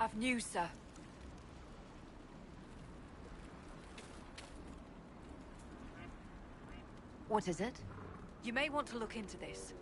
I've news, sir. What is it? You may want to look into this.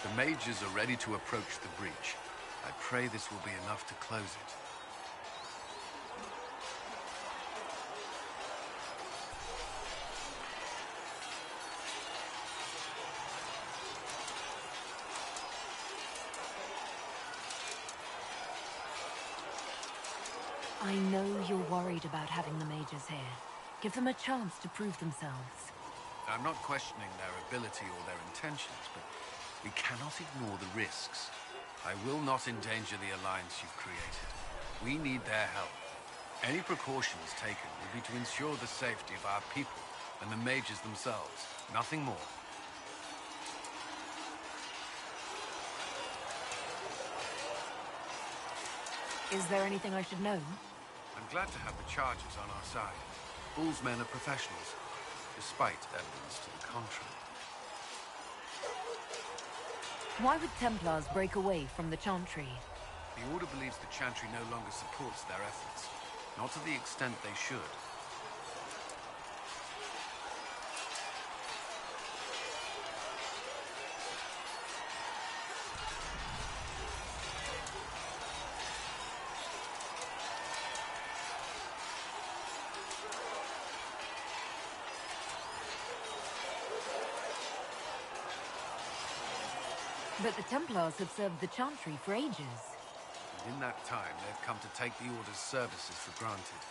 The mages are ready to approach the breach. I pray this will be enough to close it. I know you're worried about having the mages here. Give them a chance to prove themselves. I'm not questioning their ability or their intentions, but we cannot ignore the risks. I will not endanger the alliance you've created. We need their help. Any precautions taken will be to ensure the safety of our people and the mages themselves. Nothing more. Is there anything I should know? I'm glad to have the charges on our side. Bull's men are professionals, despite evidence to the contrary. Why would Templars break away from the Chantry? The Order believes the Chantry no longer supports their efforts. Not to the extent they should. But the Templars have served the Chantry for ages. In that time, they've come to take the Order's services for granted.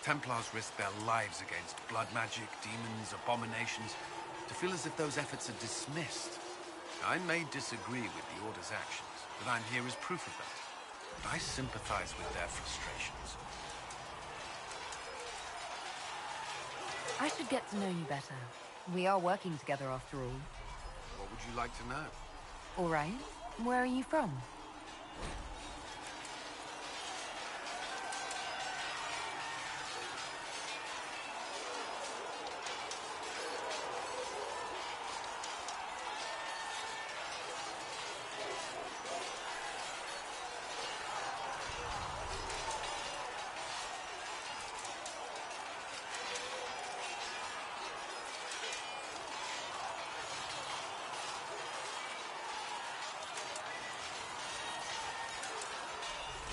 Templars risk their lives against blood magic, demons, abominations, to feel as if those efforts are dismissed. I may disagree with the Order's actions, but I'm here as proof of that. I sympathize with their frustrations. I should get to know you better. We are working together after all. What would you like to know? All right. Where are you from?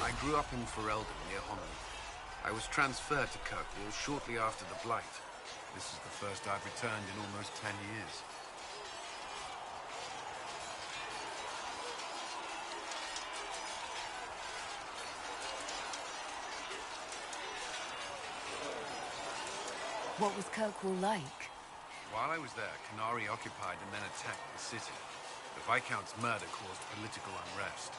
I grew up in Ferelden, near Homily. I was transferred to Kirkwall shortly after the Blight. This is the first I've returned in almost 10 years. What was Kirkwall like? While I was there, Canary occupied and then attacked the city. The Viscount's murder caused political unrest.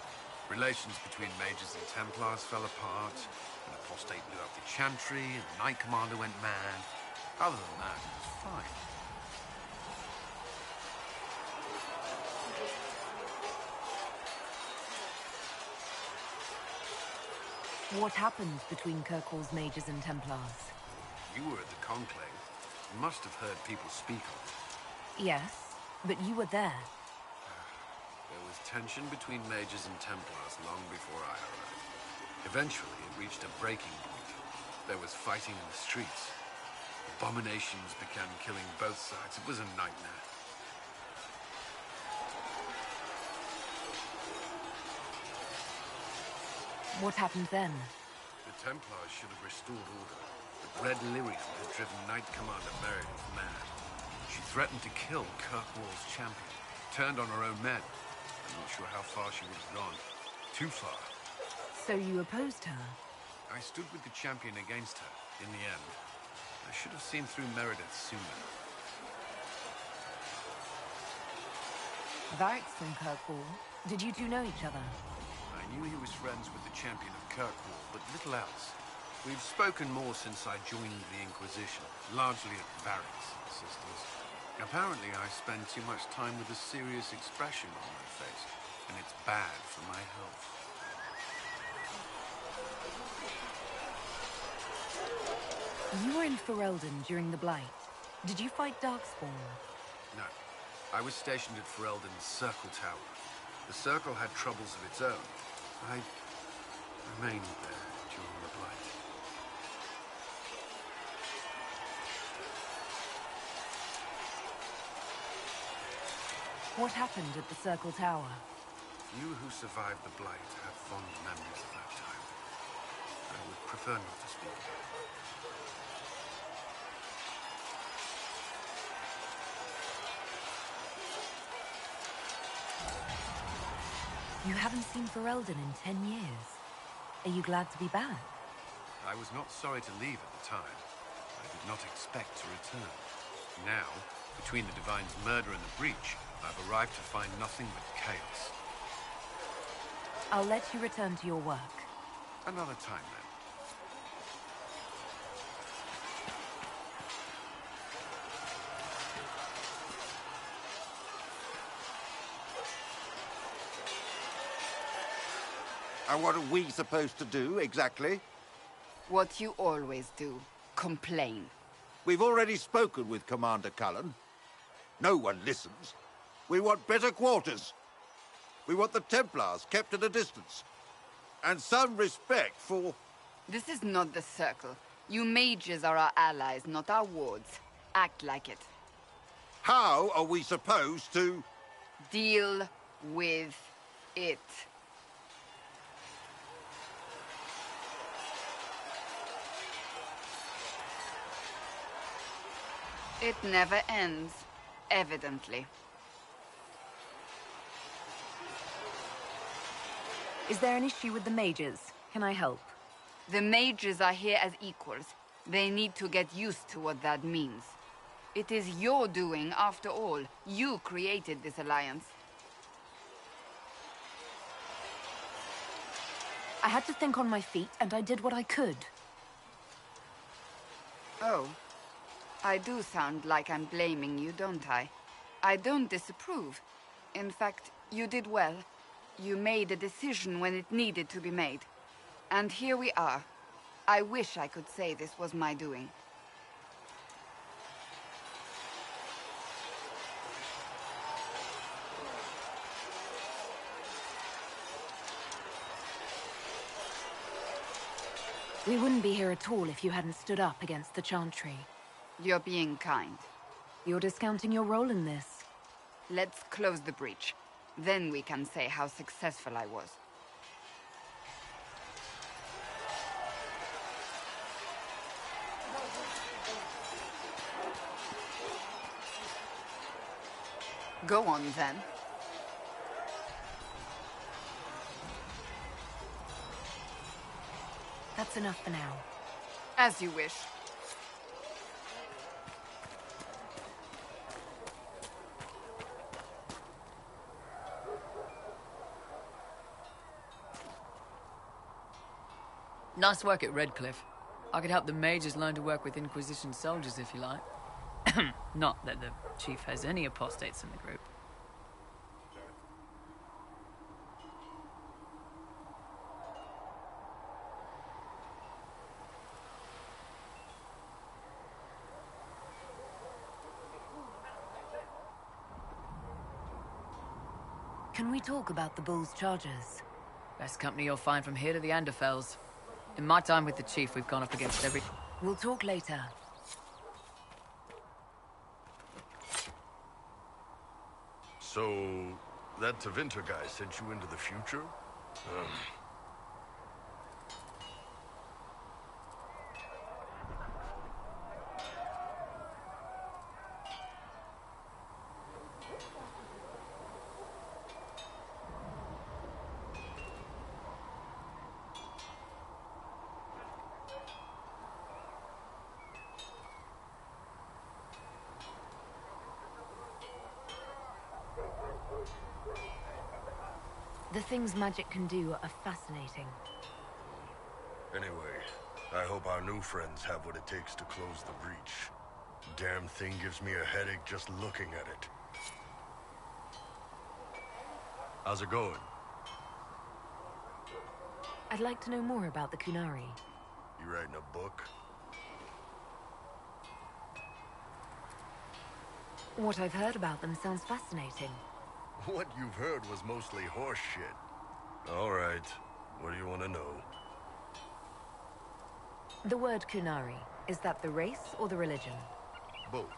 Relations between mages and Templars fell apart. An apostate blew up the Chantry, and the Knight Commander went mad. Other than that, it was fine. What happened between Kirkwall's mages and Templars? You were at the Conclave. You must have heard people speak of it. Yes, but you were there. There was tension between mages and Templars long before I arrived. Eventually, it reached a breaking point. There was fighting in the streets. Abominations began killing both sides. It was a nightmare. What happened then? The Templars should have restored order, but Red Lyrium had driven Knight Commander Meredith mad. She threatened to kill Kirkwall's champion, turned on her own men. I'm not sure how far she would have gone. Too far. So you opposed her? I stood with the champion against her, in the end. I should have seen through Meredith sooner. Varric's from Kirkwall. Did you two know each other? I knew he was friends with the champion of Kirkwall, but little else. We've spoken more since I joined the Inquisition, largely at Varric's insistence. Apparently I spend too much time with a serious expression on my face, and it's bad for my health. You were in Ferelden during the Blight. Did you fight Darkspawn? No. I was stationed at Ferelden's Circle Tower. The Circle had troubles of its own. I remained there during the Blight. What happened at the Circle Tower? You who survived the Blight have fond memories of that time. I would prefer not to speak about it. You haven't seen Ferelden in 10 years. Are you glad to be back? I was not sorry to leave at the time. I did not expect to return. Now, between the Divine's murder and the breach, I've arrived to find nothing but chaos. I'll let you return to your work. Another time, then. And what are we supposed to do, exactly? What you always do. Complain. We've already spoken with Commander Cullen. No one listens. We want better quarters. We want the Templars kept at a distance. And some respect for... This is not the Circle. You mages are our allies, not our wards. Act like it. How are we supposed to... Deal with it. It never ends, evidently. Is there an issue with the mages? Can I help? The mages are here as equals. They need to get used to what that means. It is your doing, after all. You created this alliance. I had to think on my feet, and I did what I could. Oh. I do sound like I'm blaming you, don't I? I don't disapprove. In fact, you did well. You made a decision when it needed to be made. And here we are. I wish I could say this was my doing. We wouldn't be here at all if you hadn't stood up against the Chantry. You're being kind. You're discounting your role in this. Let's close the breach. Then we can say how successful I was. Go on, then. That's enough for now. As you wish. Nice work at Redcliffe. I could help the mages learn to work with Inquisition soldiers if you like. Not that the chief has any apostates in the group. Can we talk about the Bull's charges? Best company you'll find from here to the Anderfells. In my time with the Chief, we've gone up against every... We'll talk later. So, that Tevinter guy sent you into the future? The things magic can do are fascinating. Anyway, I hope our new friends have what it takes to close the breach. Damn thing gives me a headache just looking at it. How's it going? I'd like to know more about the Kunari. You writing a book? What I've heard about them sounds fascinating. What you've heard was mostly horse shit. All right. What do you want to know? The word Kunari, is that the race or the religion? Both.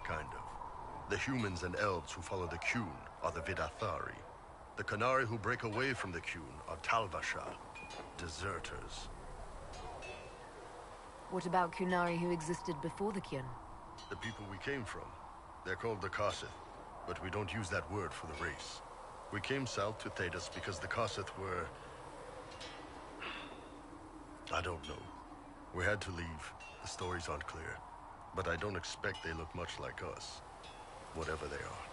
Kind of. The humans and elves who follow the Qun are the Vidathari. The Kunari who break away from the Qun are Talvasha, deserters. What about Kunari who existed before the Qun? The people we came from. They're called the Kossith, but we don't use that word for the race. We came south to Thedas because the Kossith were... I don't know. We had to leave. The stories aren't clear. But I don't expect they look much like us. Whatever they are.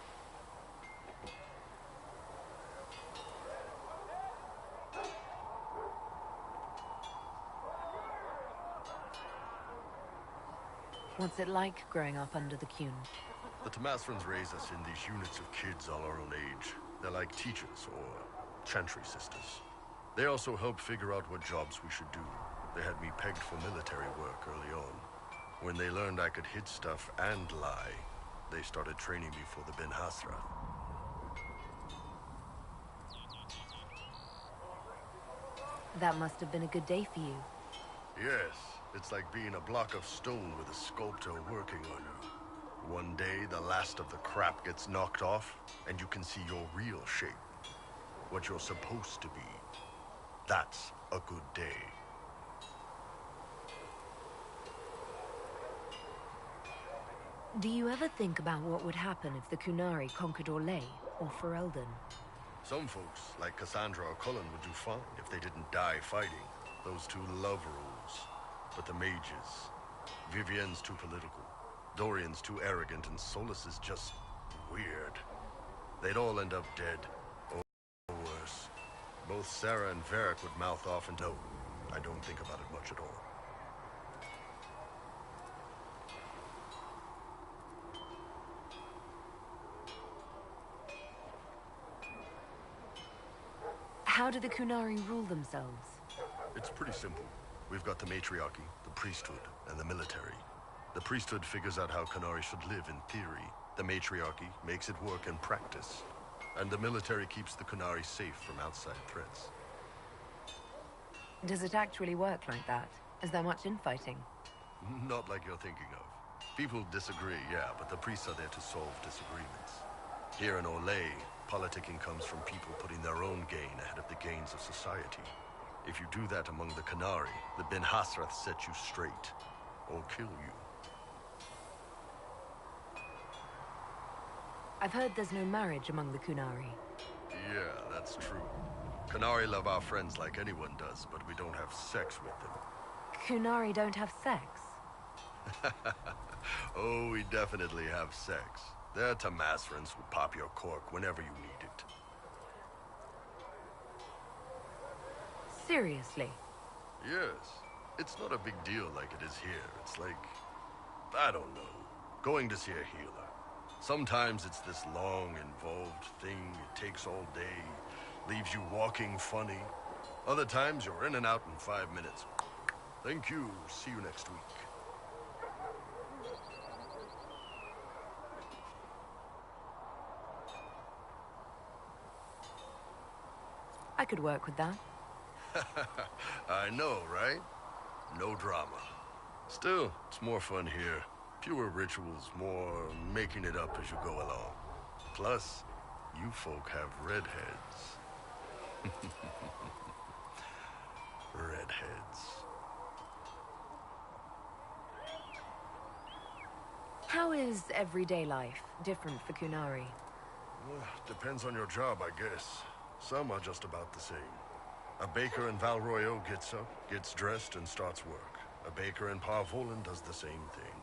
What's it like growing up under the Qun? The Tamasrans raise us in these units of kids all our own age. They're like teachers or chantry sisters. They also help figure out what jobs we should do. They had me pegged for military work early on. When they learned I could hit stuff and lie, they started training me for the Ben Hasra. That must have been a good day for you. Yes, it's like being a block of stone with a sculptor working on you. One day, the last of the crap gets knocked off, and you can see your real shape. What you're supposed to be. That's a good day. Do you ever think about what would happen if the Kunari conquered Orlais or Ferelden? Some folks, like Cassandra or Cullen, would do fine if they didn't die fighting. Those two love rules. But the mages... Vivienne's too political. Dorian's too arrogant, and Solus is just... weird. They'd all end up dead. Or worse. Both Sarah and Varric would mouth off and no. I don't think about it much at all. How do the Kunari rule themselves? It's pretty simple. We've got the matriarchy, the priesthood, and the military. The priesthood figures out how Kunari should live in theory. The matriarchy makes it work in practice. And the military keeps the Kunari safe from outside threats. Does it actually work like that? Is there much infighting? Not like you're thinking of. People disagree, yeah, but the priests are there to solve disagreements. Here in Orlais, politicking comes from people putting their own gain ahead of the gains of society. If you do that among the Kunari, the Ben Hasrath set you straight, or kill you. I've heard there's no marriage among the Kunari. Yeah, that's true. Kunari love our friends like anyone does, but we don't have sex with them. Kunari don't have sex? Oh, we definitely have sex. They're Tamasrans who pop your cork whenever you need it. Seriously? Yes. It's not a big deal like it is here. It's like, I don't know, going to see a healer. Sometimes it's this long, involved thing. It takes all day, leaves you walking funny. Other times you're in and out in 5 minutes. Thank you. See you next week. I could work with that. I know, right? No drama. Still, it's more fun here. Fewer rituals, more making it up as you go along. Plus, you folk have redheads. Redheads. How is everyday life different for Qunari? Depends on your job, I guess. Some are just about the same. A baker in Val Royeaux gets up, gets dressed, and starts work. A baker in Parvolan does the same thing.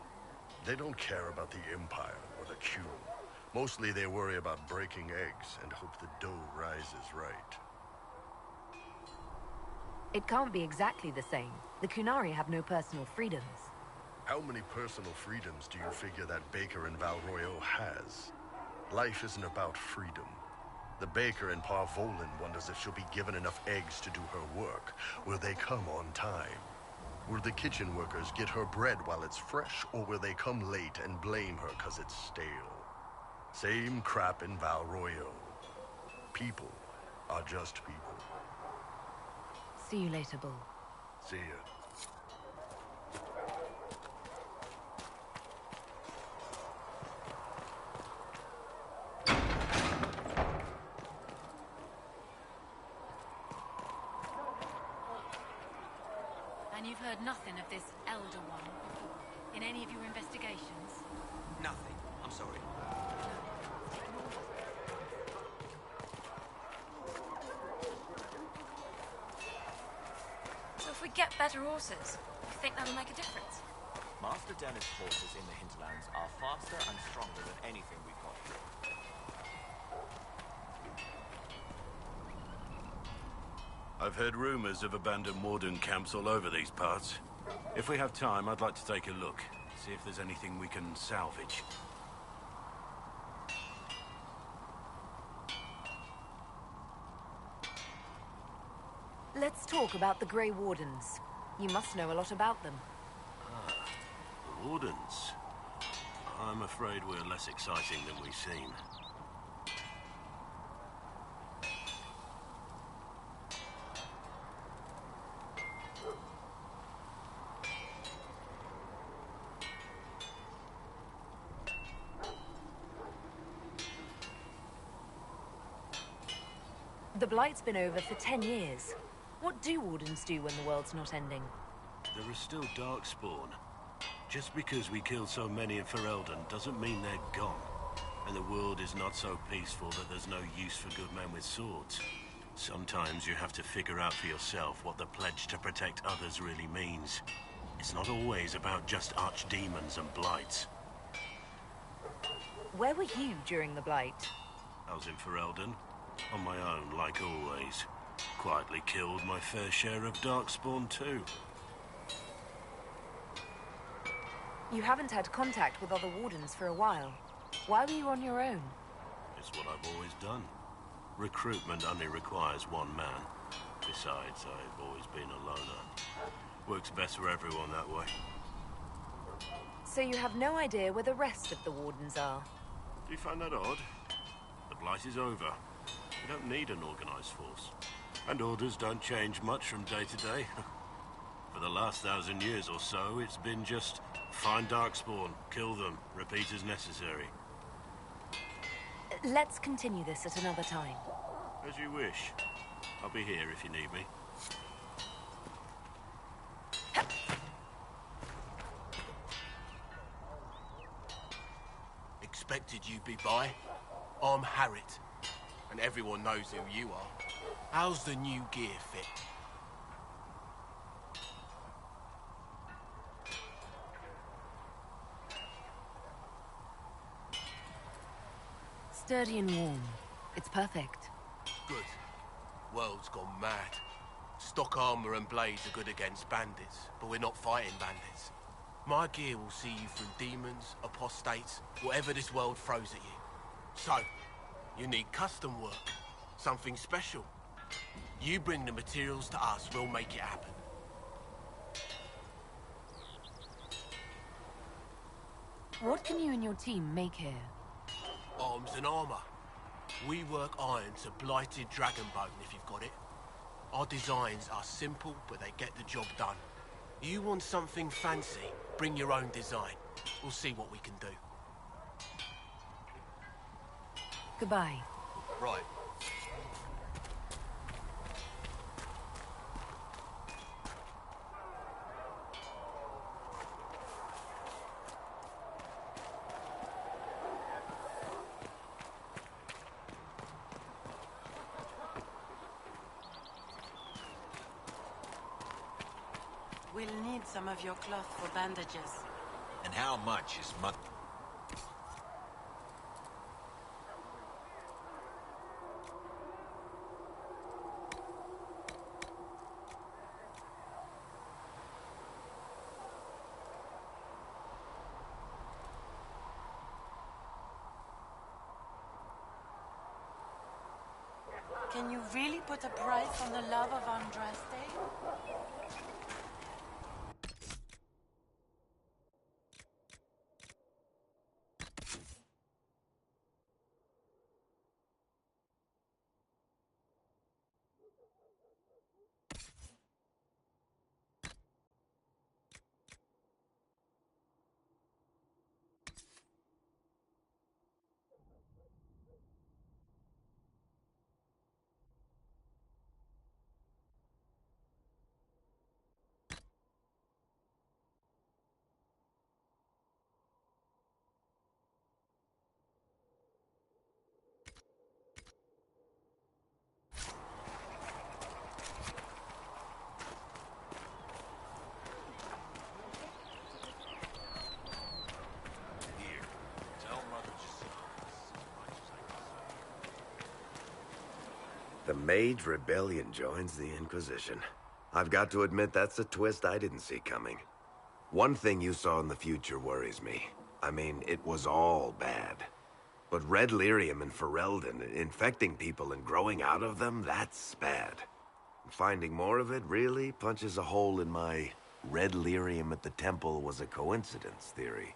They don't care about the Empire or the Q. Mostly they worry about breaking eggs and hope the dough rises right. It can't be exactly the same. The Qunari have no personal freedoms. How many personal freedoms do you figure that baker in Val Royeaux has? Life isn't about freedom. The baker in Parvolan wonders if she'll be given enough eggs to do her work. Will they come on time? Will the kitchen workers get her bread while it's fresh, or will they come late and blame her 'cause it's stale? Same crap in Val Royeaux. People are just people. See you later, Bull. See ya. And you've heard nothing of this Elder One before, in any of your investigations? Nothing. I'm sorry. So if we get better horses, you think that'll make a difference? Master Dennis' forces in the hinterlands are faster and stronger than anything we've got here. I've heard rumors of abandoned warden camps all over these parts. If we have time, I'd like to take a look, see if there's anything we can salvage. Let's talk about the Grey Wardens. You must know a lot about them. The wardens? I'm afraid we're less exciting than we seem. The Blight's been over for 10 years. What do Wardens do when the world's not ending? There is still Darkspawn. Just because we killed so many in Ferelden doesn't mean they're gone. And the world is not so peaceful that there's no use for good men with swords. Sometimes you have to figure out for yourself what the pledge to protect others really means. It's not always about just archdemons and blights. Where were you during the Blight? I was in Ferelden, on my own, like always. Quietly killed my fair share of Darkspawn too. You haven't had contact with other Wardens for a while. Why were you on your own? It's what I've always done. Recruitment only requires one man. Besides, I've always been a loner. Works best for everyone that way. So you have no idea where the rest of the Wardens are? Do you find that odd? The Blight is over. We don't need an organized force. And orders don't change much from day to day. For the last 1,000 years or so, it's been just find Darkspawn, kill them, repeat as necessary. Let's continue this at another time. As you wish. I'll be here if you need me. Expected you'd be by. I'm Harriet, and everyone knows who you are. How's the new gear fit? Sturdy and warm. It's perfect. Good. World's gone mad. Stock armor and blades are good against bandits, but we're not fighting bandits. My gear will see you through demons, apostates, whatever this world throws at you. So, you need custom work. Something special. You bring the materials to us, we'll make it happen. What can you and your team make here? Arms and armor. We work iron to blighted dragonbone if you've got it. Our designs are simple, but they get the job done. You want something fancy? Bring your own design. We'll see what we can do. Goodbye. Right. We'll need some of your cloth for bandages. And how much is money? Can you really put a price on the love of Andraste? The Mage Rebellion joins the Inquisition. I've got to admit that's a twist I didn't see coming. One thing you saw in the future worries me. I mean, it was all bad. But red lyrium and Ferelden, infecting people and growing out of them, that's bad. Finding more of it really punches a hole in my red lyrium at the temple was a coincidence theory.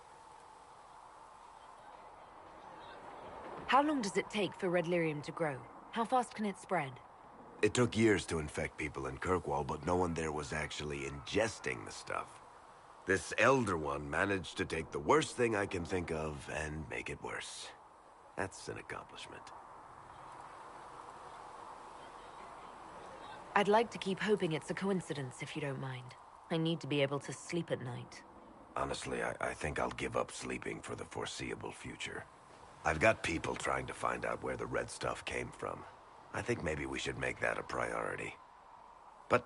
How long does it take for red lyrium to grow? How fast can it spread? It took years to infect people in Kirkwall, but no one there was actually ingesting the stuff. This Elder One managed to take the worst thing I can think of and make it worse. That's an accomplishment. I'd like to keep hoping it's a coincidence, if you don't mind. I need to be able to sleep at night. Honestly, I think I'll give up sleeping for the foreseeable future. I've got people trying to find out where the red stuff came from. I think maybe we should make that a priority. But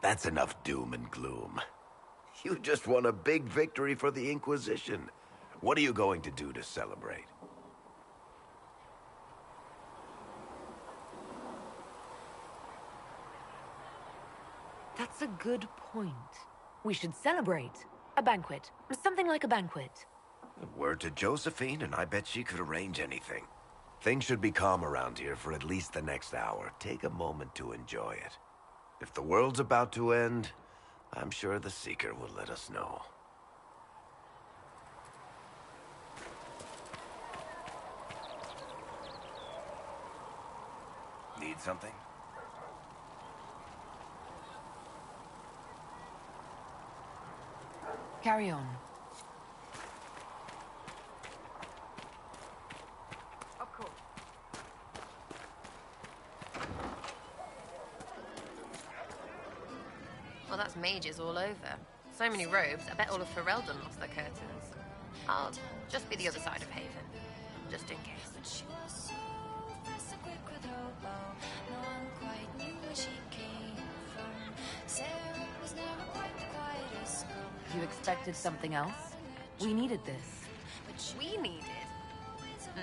that's enough doom and gloom. You just won a big victory for the Inquisition. What are you going to do to celebrate? That's a good point. We should celebrate. A banquet. Something like a banquet. Word to Josephine, and I bet she could arrange anything. Things should be calm around here for at least the next hour. Take a moment to enjoy it. If the world's about to end, I'm sure the Seeker will let us know. Need something? Carry on. Of course. Well, that's mages all over. So many robes, I bet all of Ferelden lost their curtains. I'll just be the other side of Haven, just in case. You expected something else? We needed this. We needed? No,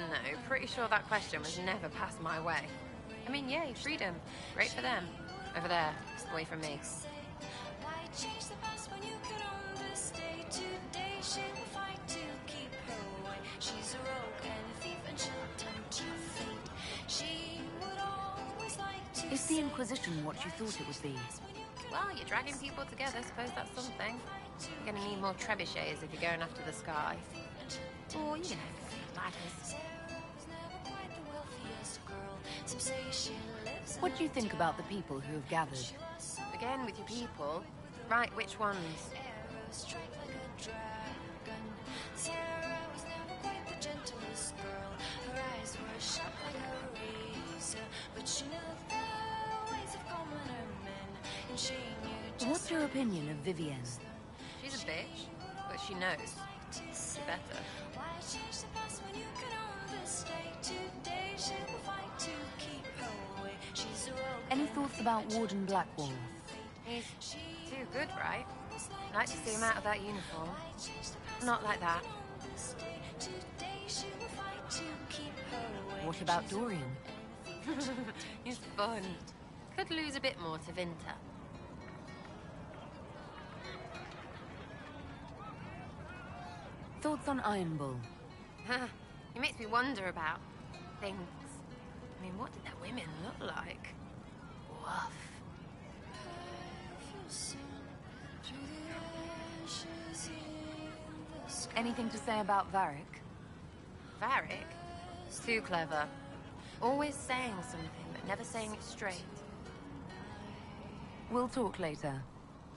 pretty sure that question was never passed my way. I mean, yay, freedom. Great for them. Over there, away from me. Is the Inquisition what you thought it would be? Well, you're dragging people together, suppose that's something. You're gonna need more trebuchets if you're going after the sky. Or, you know, ladders. What do you think about the people who have gathered? Again with your people. Right, which ones? What's your opinion of Vivienne? She's a bitch, but she knows. She better. Any thoughts about Warden Blackwall? He's too good, right? I'd like to see him out of that uniform. Not like that. What about Dorian? He's fun. Could lose a bit more to Vinter. Thoughts on Iron Bull? He makes me wonder about things. I mean, what did their women look like? Woof. Anything to say about Varric? Varric? Too clever. Always saying something, but never saying it straight. We'll talk later.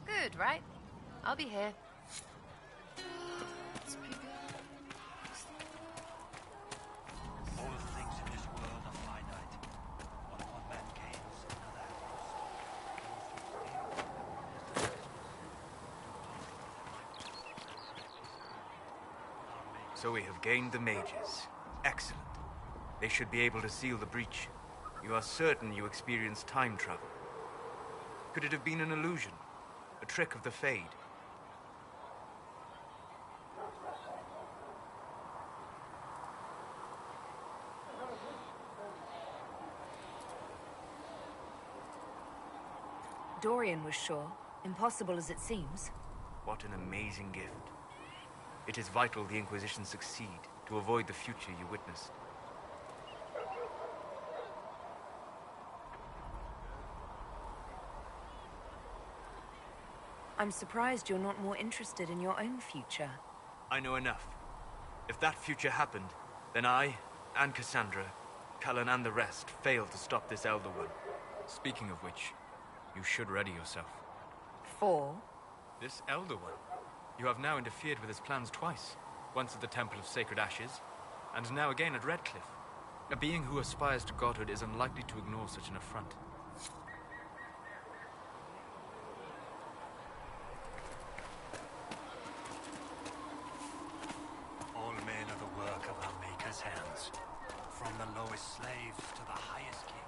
Good, right? I'll be here. All things in this world are finite. What one man gains, another So we have gained the mages. Excellent. They should be able to seal the breach. You are certain you experienced time travel? Could it have been an illusion? A trick of the Fade? Dorian was sure. Impossible as it seems. What an amazing gift. It is vital the Inquisition succeed to avoid the future you witnessed. I'm surprised you're not more interested in your own future. I know enough. If that future happened, then I, and Cassandra, Cullen and the rest, failed to stop this Elder One. Speaking of which, you should ready yourself. For? This Elder One. You have now interfered with his plans twice. Once at the Temple of Sacred Ashes, and now again at Redcliffe. A being who aspires to godhood is unlikely to ignore such an affront. All men are the work of our Maker's hands. From the lowest slaves to the highest kings.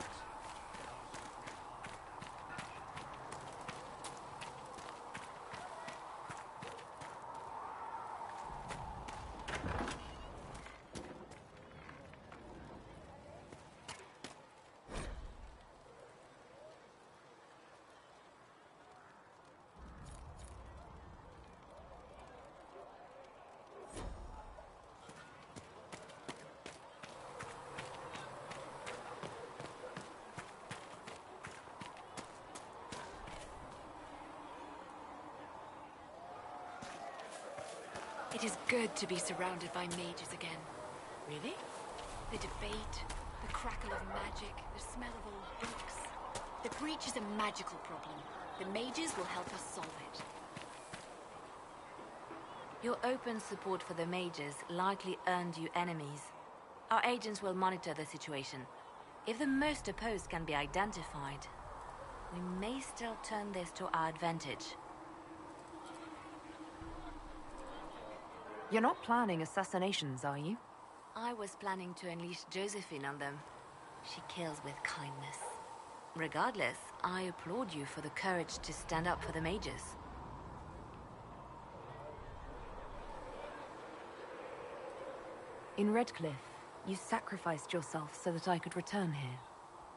It is good to be surrounded by mages again. Really? The debate, the crackle of magic, the smell of old books. The breach is a magical problem. The mages will help us solve it. Your open support for the mages likely earned you enemies. Our agents will monitor the situation. If the most opposed can be identified, we may still turn this to our advantage. You're not planning assassinations, are you? I was planning to unleash Josephine on them. She kills with kindness. Regardless, I applaud you for the courage to stand up for the mages. In Redcliffe, you sacrificed yourself so that I could return here.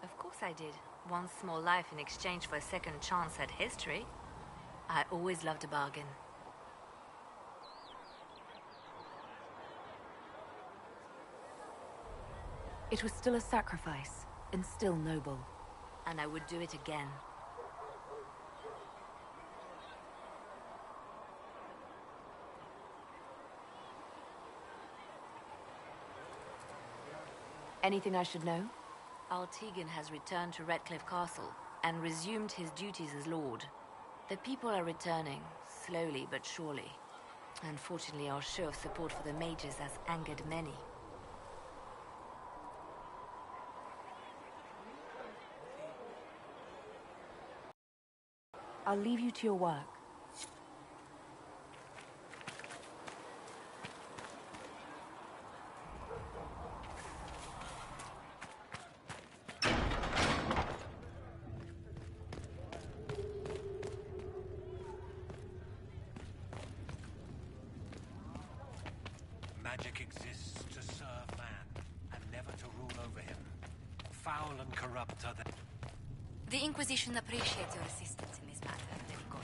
Of course I did. One small life in exchange for a second chance at history. I always loved a bargain. It was still a sacrifice, and still noble. And I would do it again. Anything I should know? Altegan has returned to Redcliffe Castle and resumed his duties as Lord. The people are returning, slowly but surely. Unfortunately, our show of support for the mages has angered many. I'll leave you to your work. Magic exists to serve man, and never to rule over him. Foul and corrupt are they. The Inquisition appreciates your assistance in this matter, Federico.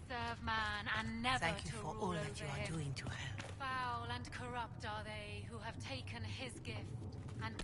Serve man and never Thank you to for rule all over that you are him. doing to help. Foul and corrupt are they who have taken his gift and...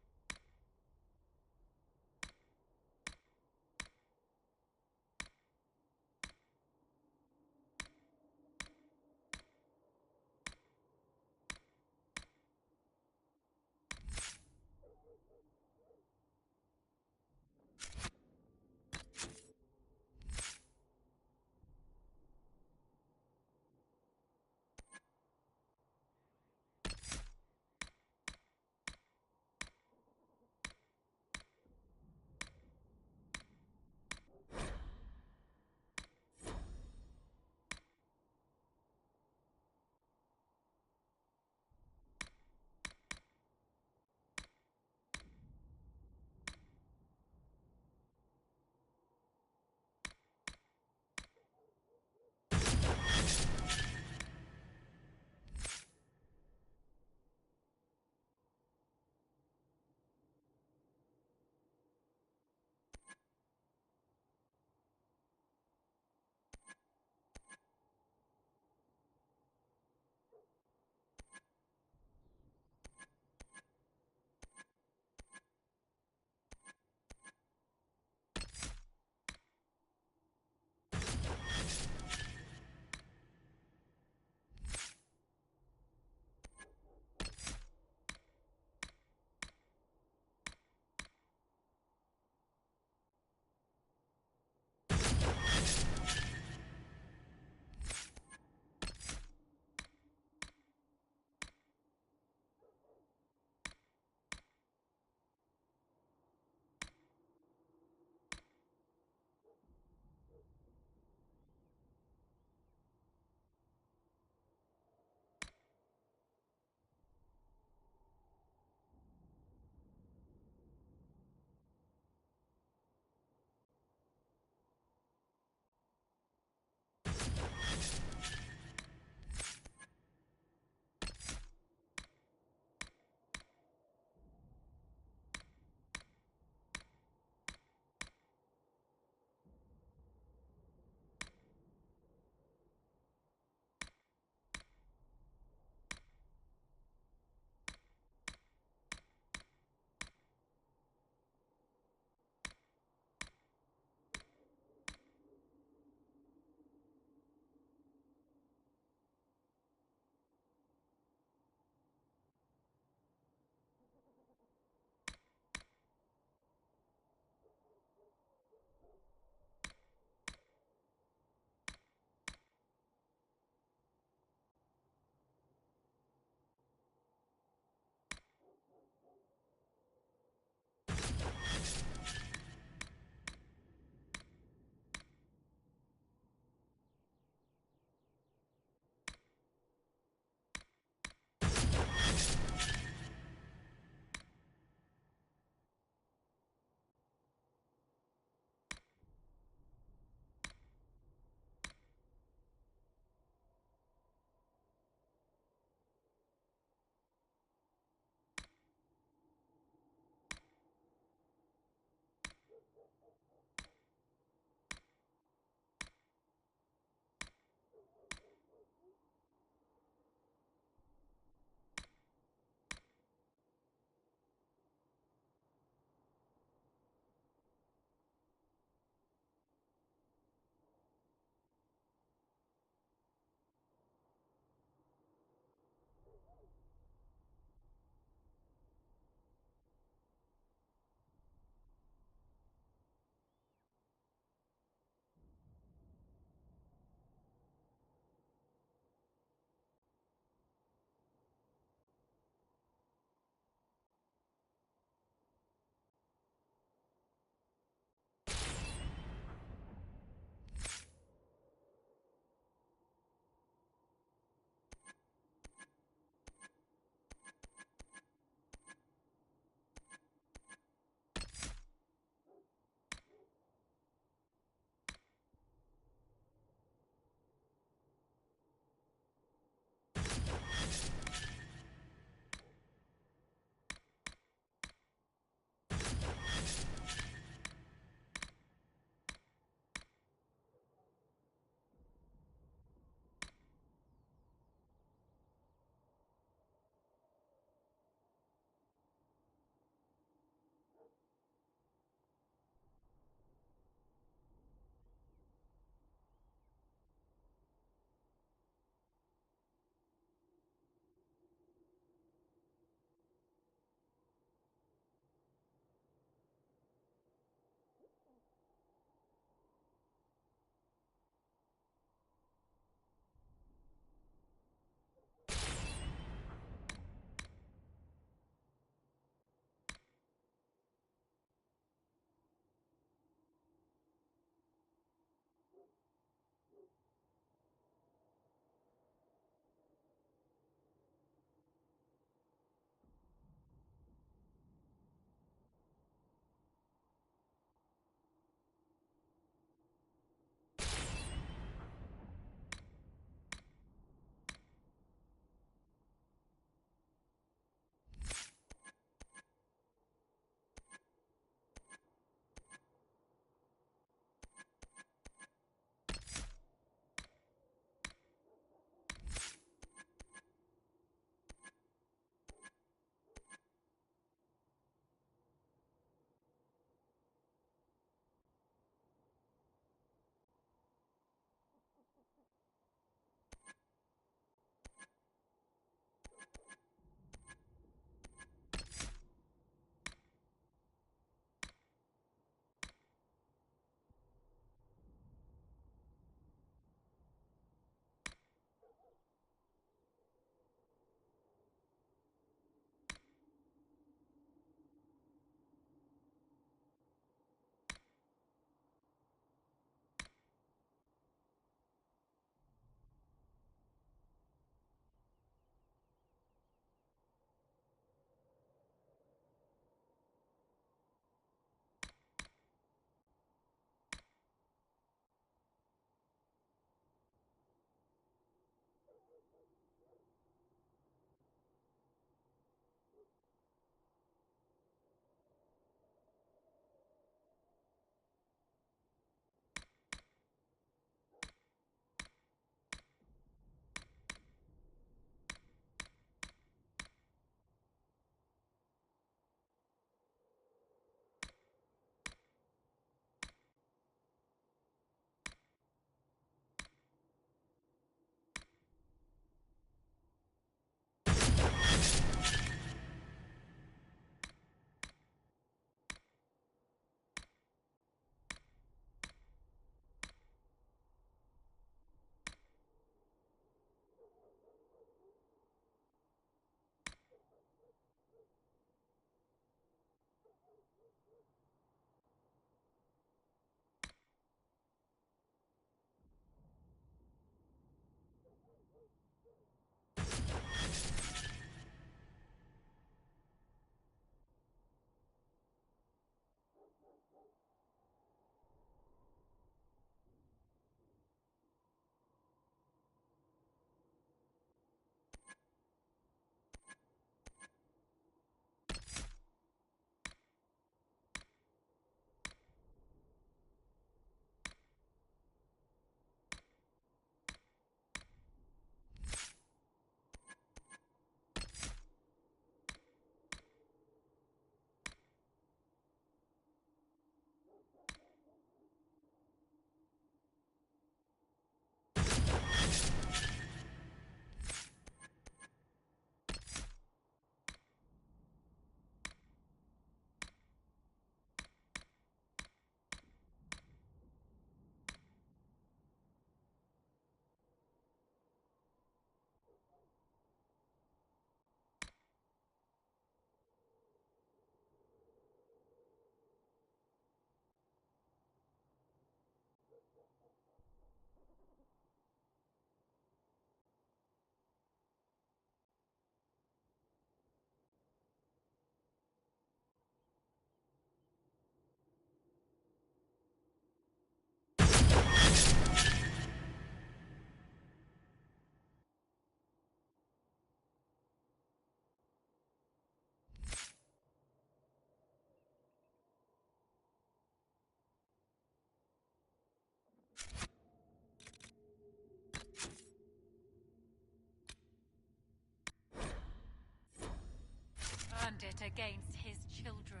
bandit against his children.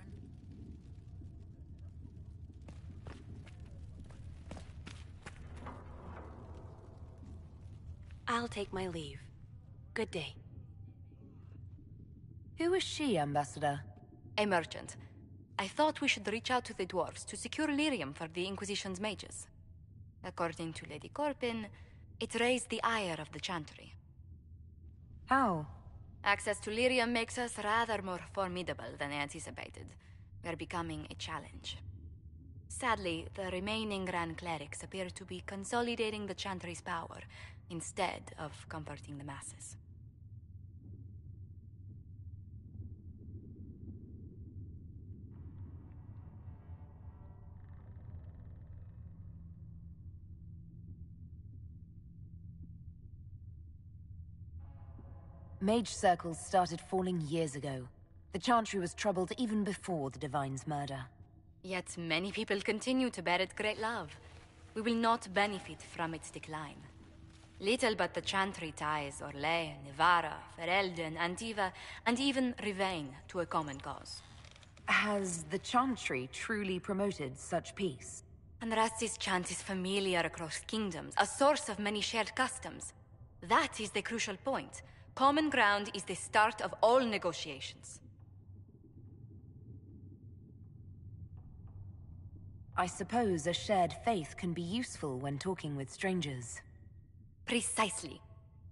I'll take my leave. Good day. Who is she, Ambassador? A merchant. I thought we should reach out to the dwarves to secure lyrium for the Inquisition's mages. According to Lady Corpin, it raised the ire of the Chantry. How? Access to lyrium makes us rather more formidable than anticipated. We're becoming a challenge. Sadly, the remaining Grand Clerics appear to be consolidating the Chantry's power, instead of comforting the masses. Mage circles started falling years ago. The Chantry was troubled even before the Divine's murder. Yet many people continue to bear it great love. We will not benefit from its decline. Little but the Chantry ties Orlais, Nevarra, Ferelden, Antiva, and even Rivain to a common cause. Has the Chantry truly promoted such peace? Andraste's chant is familiar across kingdoms, a source of many shared customs. That is the crucial point. Common ground is the start of all negotiations. I suppose a shared faith can be useful when talking with strangers. Precisely.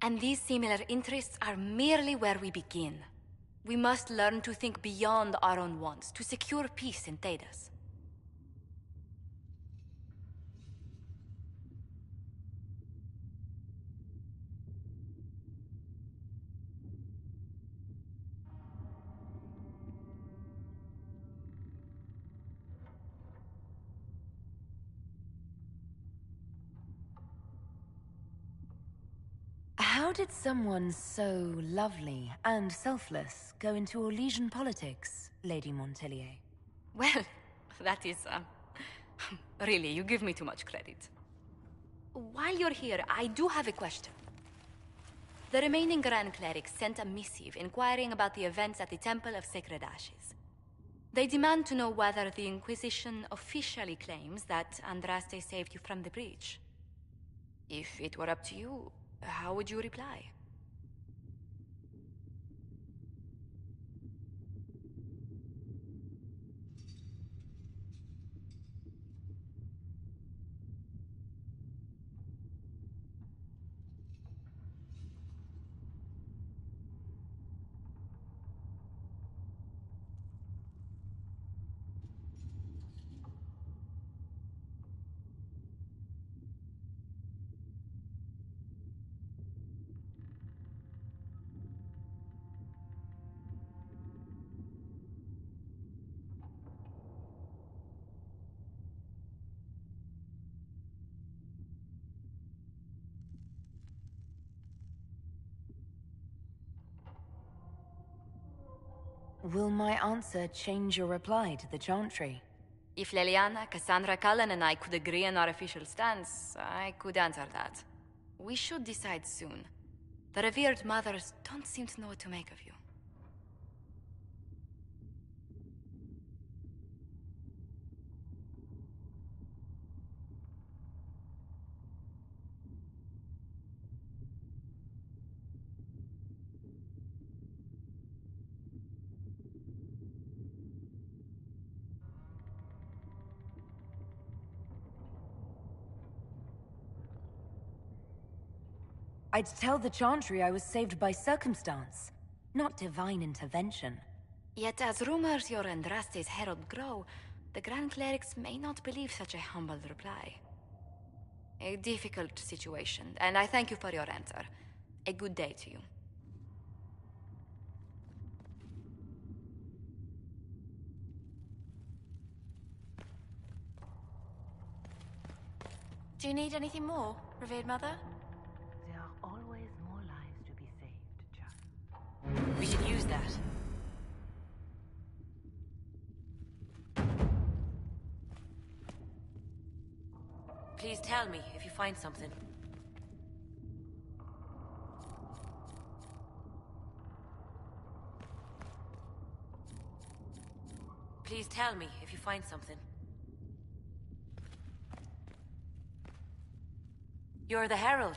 And these similar interests are merely where we begin. We must learn to think beyond our own wants to secure peace in Thedas. How did someone so lovely and selfless go into Orlesian politics, Lady Montelier? Well, that is, really, you give me too much credit. While you're here, I do have a question. The remaining Grand Clerics sent a missive inquiring about the events at the Temple of Sacred Ashes. They demand to know whether the Inquisition officially claims that Andraste saved you from the breach. If it were up to you, how would you reply? Will my answer change your reply to the Chantry? If Leliana, Cassandra Cullen, and I could agree on our official stance, I could answer that. We should decide soon. The revered mothers don't seem to know what to make of you. I'd tell the Chantry I was saved by circumstance, not divine intervention. Yet as rumors your Andraste's herald grow, the Grand Clerics may not believe such a humble reply. A difficult situation, and I thank you for your answer. A good day to you. Do you need anything more, revered mother? There are always more lives to be saved, Jack. We should use that. Please tell me if you find something. Please tell me if you find something. You're the Herald.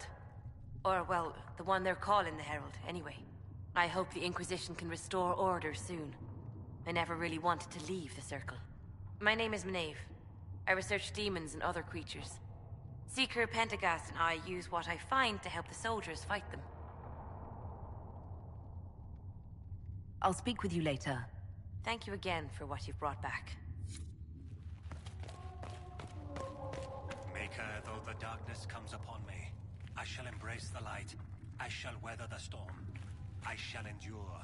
Or, well, the one they're calling the Herald, anyway. I hope the Inquisition can restore order soon. I never really wanted to leave the Circle. My name is Maeve. I research demons and other creatures. Seeker Pentagast and I use what I find to help the soldiers fight them. I'll speak with you later. Thank you again for what you've brought back. Maker, though the darkness comes upon me, I shall embrace the light. I shall weather the storm. I shall endure.